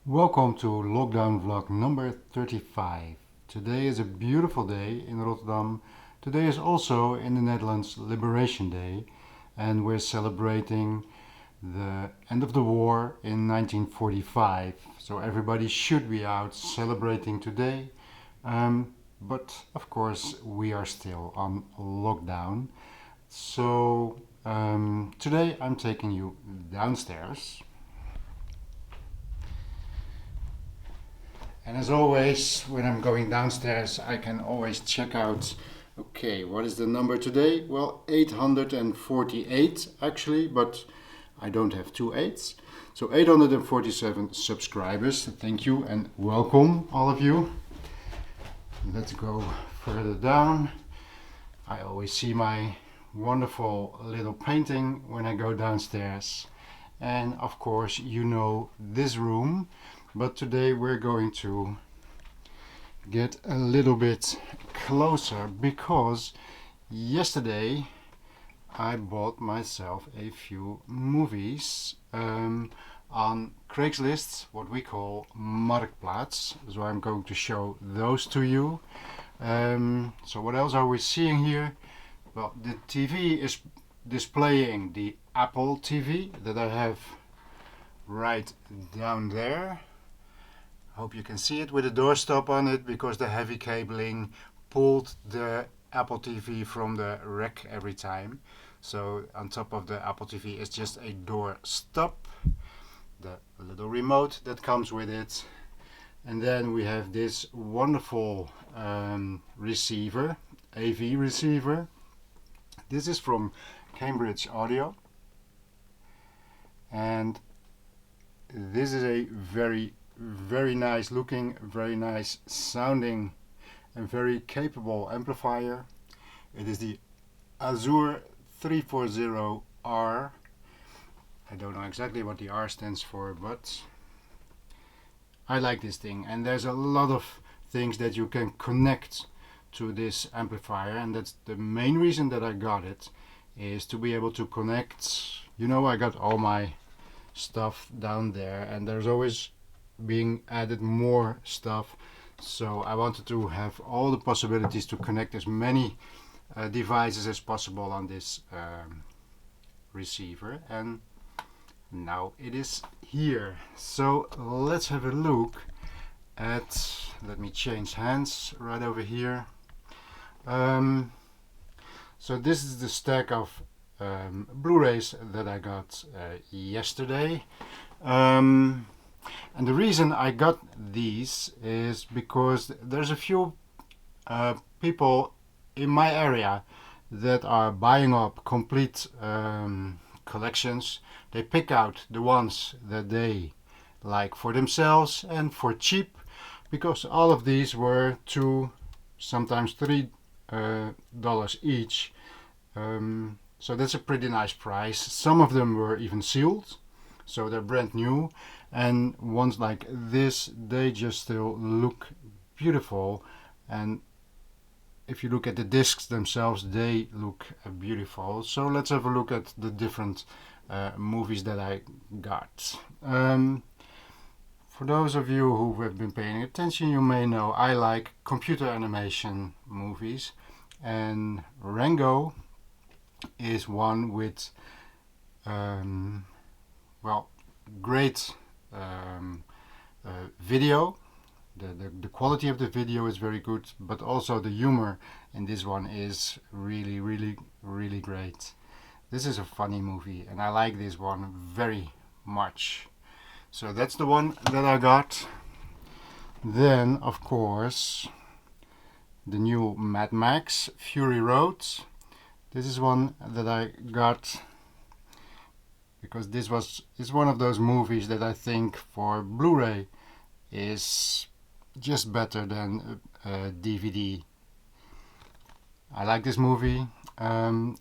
Welcome to lockdown vlog number 35. Today is a beautiful day in Rotterdam. Today is also in the Netherlands Liberation Day, and we're celebrating the end of the war in 1945. So everybody should be out celebrating today. But of course we are still on lockdown. So today I'm taking you downstairs. And as always, when I'm going downstairs, I can always check out, okay, what is the number today? Well, 848 actually, but I don't have two eights. So 847 subscribers. Thank you and welcome all of you. Let's go further down. I always see my wonderful little painting when I go downstairs. And of course, you know this room. But today we're going to get a little bit closer because yesterday I bought myself a few movies on Craigslist, what we call Marktplaats. So I'm going to show those to you. So what else are we seeing here? Well, the TV is displaying the Apple TV that I have right down there. Hope you can see it with a doorstop on it because the heavy cabling pulled the Apple TV from the rack every time. So on top of the Apple TV is just a doorstop, the little remote that comes with it. And then we have this wonderful receiver, AV receiver. This is from Cambridge Audio. And this is a very nice looking, very nice sounding and very capable amplifier. It is the Azure 340R. I don't know exactly what the R stands for, but I like this thing, and there's a lot of things that you can connect to this amplifier, and that's the main reason that I got it, is to be able to connect. You know, I got all my stuff down there and there's always being added more stuff, so I wanted to have all the possibilities to connect as many devices as possible on this receiver, and now it is here. So let's have a look at, let me change hands right over here. So this is the stack of Blu-rays that I got yesterday. And the reason I got these is because there's a few people in my area that are buying up complete collections. They pick out the ones that they like for themselves and for cheap, because all of these were $2, sometimes $3 each. So that's a pretty nice price. Some of them were even sealed, so they're brand new. And ones like this, they just still look beautiful. And if you look at the discs themselves, they look beautiful. So let's have a look at the different movies that I got. For those of you who have been paying attention, you may know I like computer animation movies. And Rango is one with, well, great video. The quality of the video is very good, but also the humor in this one is really great. This is a funny movie and I like this one very much. So that's the one that I got. Then of course the new Mad Max Fury Road. This is one that I got because this is one of those movies that I think for Blu-ray is just better than DVD. I like this movie, and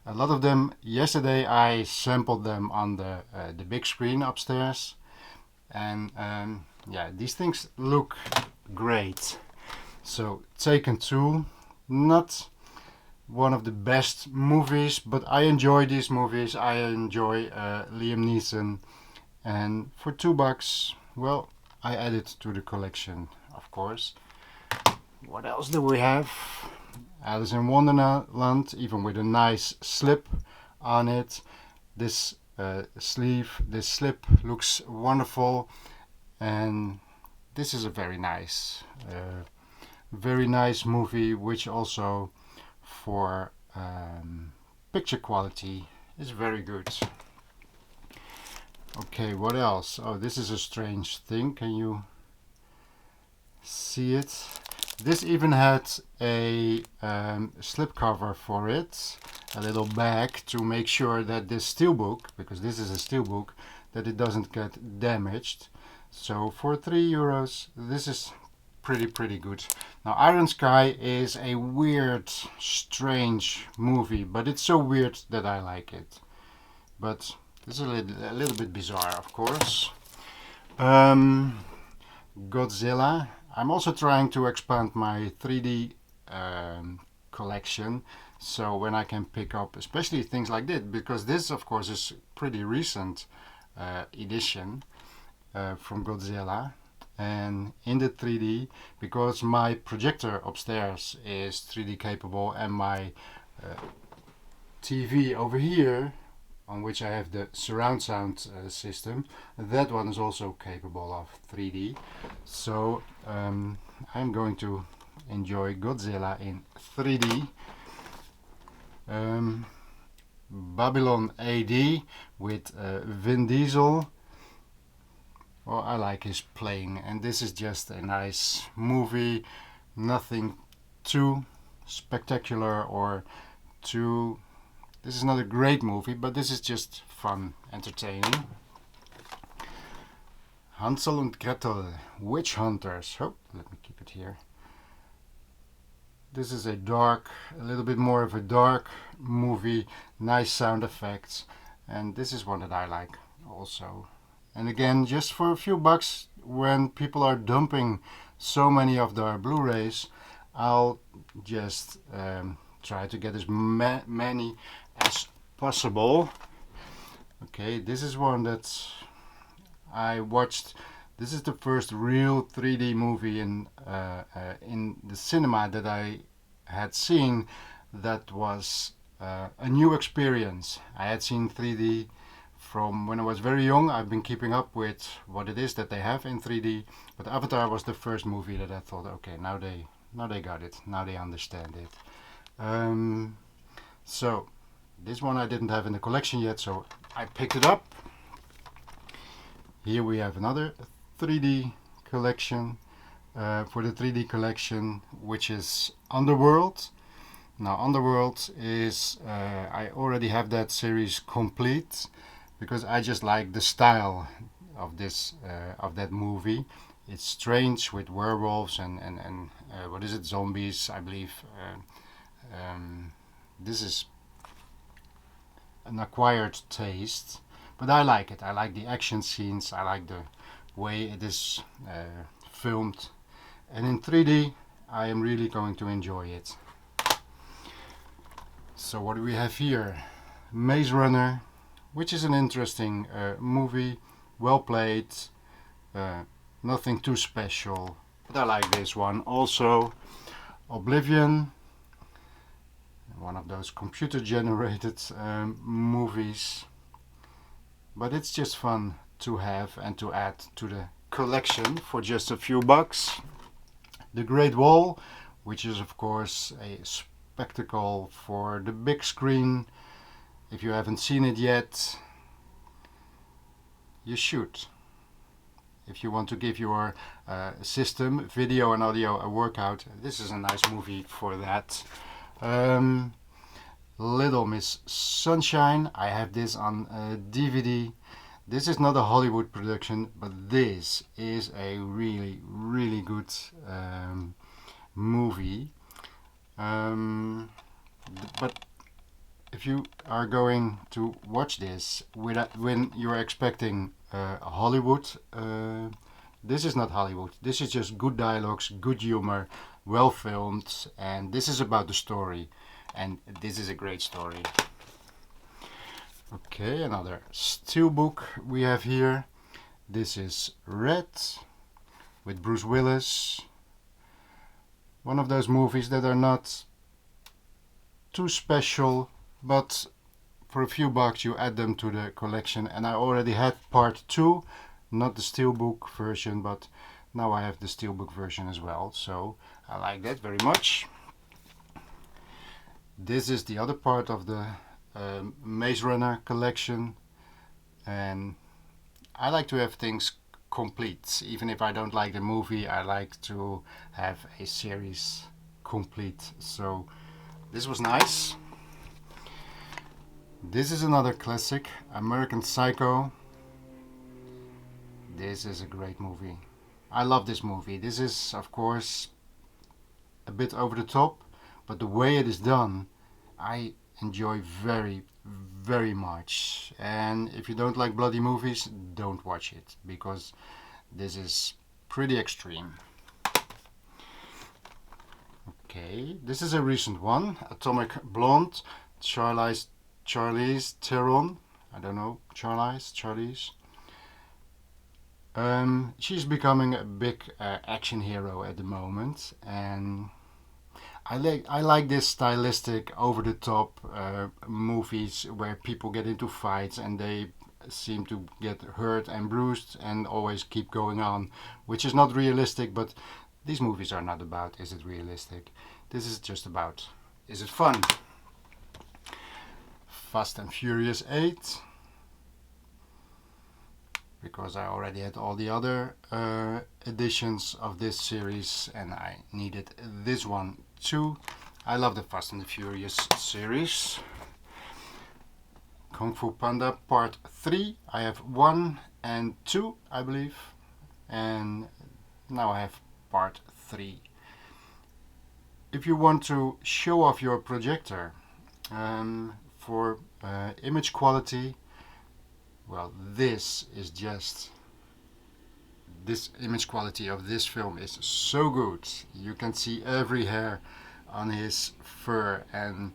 a lot of them yesterday I sampled them on the big screen upstairs, and yeah, these things look great. So Taken 2, not one of the best movies, but I enjoy these movies. I enjoy Liam Neeson, and for $2 well, I added to the collection, of course. What else do we have? Alice in Wonderland, even with a nice slip on it. This this slip looks wonderful, and this is a very nice movie, which also for picture quality is very good. Okay, what else? Oh, this is a strange thing. Can you see it? This even had a slipcover for it, a little bag to make sure that this steelbook, because this is a steelbook, that it doesn't get damaged. So for €3, this is pretty good. Now Iron Sky is a weird, strange movie, but it's so weird that I like it. But it's a little bit bizarre, of course. Godzilla. I'm also trying to expand my 3D collection, so when I can pick up especially things like this, because this of course is pretty recent edition from Godzilla, and in the 3D, because my projector upstairs is 3D capable, and my TV over here, on which I have the surround sound system, that one is also capable of 3D. So I'm going to enjoy Godzilla in 3D. Babylon AD with Vin Diesel. Well, I like his playing, and this is just a nice movie, nothing too spectacular or too... This is not a great movie, but this is just fun, entertaining. Hansel and Gretel, Witch Hunters. Oh, let me keep it here. This is a little bit more of a dark movie, nice sound effects, and this is one that I like also. And again, just for a few bucks, when people are dumping so many of their Blu-rays, I'll just try to get as many as possible. Okay, this is one that I watched. This is the first real 3D movie in the cinema that I had seen. That was a new experience. I had seen 3D from when I was very young. I've been keeping up with what it is that they have in 3D, but Avatar was the first movie that I thought, okay, now they got it, now they understand it. So this one I didn't have in the collection yet, so I picked it up. Here we have another 3D collection for the 3D collection, which is Underworld. Now Underworld is, I already have that series complete, because I just like the style of this of that movie. It's strange with werewolves and what is it, zombies, I believe. This is an acquired taste, but I like it. I like the action scenes, I like the way it is filmed, and in 3D I am really going to enjoy it. So what do we have here? Maze Runner, which is an interesting movie, well played, nothing too special, but I like this one also. Oblivion, one of those computer generated movies, but it's just fun to have and to add to the collection for just a few bucks. The Great Wall, which is of course a spectacle for the big screen. If you haven't seen it yet, you should. If you want to give your system, video and audio, a workout, this is a nice movie for that. Little Miss Sunshine, I have this on DVD. This is not a Hollywood production, but this is a really good movie. But if you are going to watch this when you're expecting Hollywood, this is not Hollywood. This is just good dialogues, good humor, well filmed, and this is about the story, and this is a great story. Okay, another steelbook we have here. This is Red with Bruce Willis. One of those movies that are not too special, but for a few bucks you add them to the collection. And I already had part 2, not the steelbook version, but now I have the steelbook version as well, so I like that very much. This is the other part of the Maze Runner collection, and I like to have things complete. Even if I don't like the movie, I like to have a series complete. So this was nice. This is another classic, American Psycho. This is a great movie. I love this movie. This is, of course, a bit over the top, but the way it is done, I enjoy very, very much. And if you don't like bloody movies, don't watch it, because this is pretty extreme. Okay, this is a recent one, Atomic Blonde, Charlize Theron. I don't know, Charlize. She's becoming a big action hero at the moment, and I like this stylistic, over the top movies where people get into fights and they seem to get hurt and bruised and always keep going on, which is not realistic. But these movies are not about is it realistic. This is just about is it fun. Fast and Furious 8. Because I already had all the other editions of this series and I needed this one too. I love the Fast and the Furious series. Kung Fu Panda Part 3. I have 1 and 2, I believe. And now I have Part 3. If you want to show off your projector for image quality, well, this image quality of this film is so good. You can see every hair on his fur, and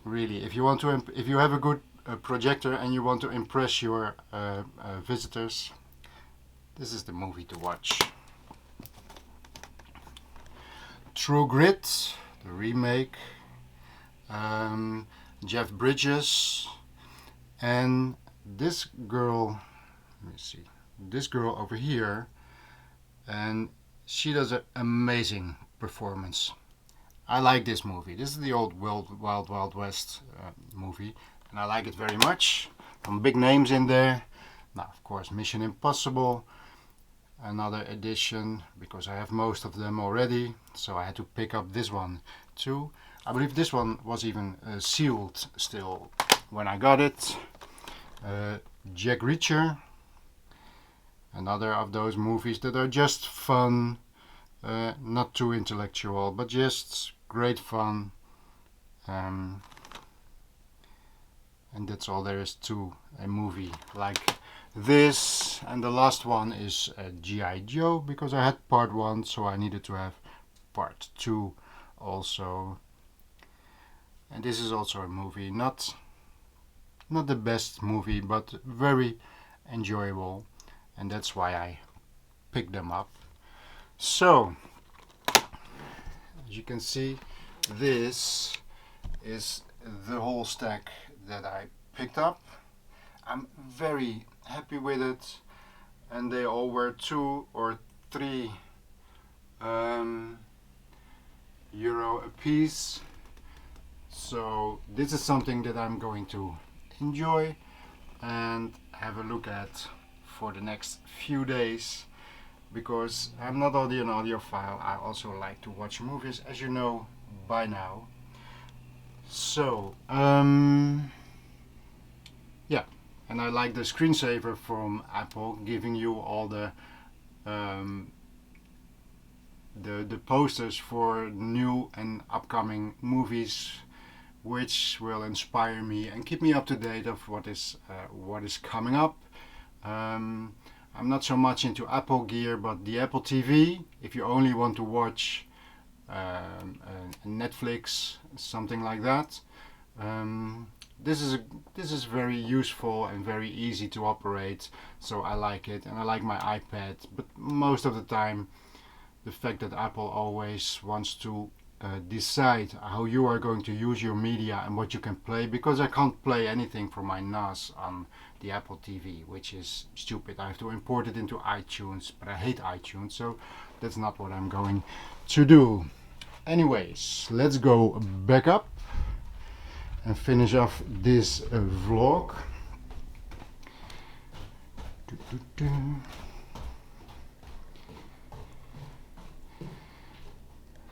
really, if you have a good projector and you want to impress your visitors, this is the movie to watch. True Grit, the remake, Jeff Bridges, and this girl, let me see, this girl over here, and she does an amazing performance. I like this movie. This is the old Wild West movie, and I like it very much. Some big names in there. Now, of course, Mission Impossible, another edition, because I have most of them already, so I had to pick up this one too. I believe this one was even sealed still when I got it. Jack Reacher, another of those movies that are just fun, not too intellectual, but just great fun, and that's all there is to a movie like this. And the last one is G.I. Joe, because I had part 1, so I needed to have part 2 also. And this is also a movie, not the best movie, but very enjoyable, and that's why I picked them up. So, as you can see, this is the whole stack that I picked up. I'm very happy with it, and they all were 2 or 3 euro a piece. So this is something that I'm going to enjoy and have a look at for the next few days, because I'm not only an audiophile, I also like to watch movies, as you know by now. So yeah, and I like the screensaver from Apple, giving you all the posters for new and upcoming movies, which will inspire me and keep me up to date of what is coming up. I'm not so much into Apple gear, but the Apple TV, if you only want to watch Netflix, something like that, this is very useful and very easy to operate, so I like it, and I like my iPad. But most of the time, the fact that Apple always wants to decide how you are going to use your media and what you can play, because I can't play anything from my NAS on the Apple TV, which is stupid. I have to import it into iTunes, but I hate iTunes, so that's not what I'm going to do. Anyways, let's go back up and finish off this vlog.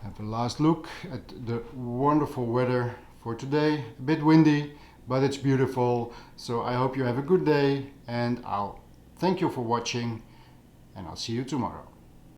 Have a last look at the wonderful weather for today. A bit windy, but it's beautiful. So I hope you have a good day, and I'll thank you for watching, and I'll see you tomorrow.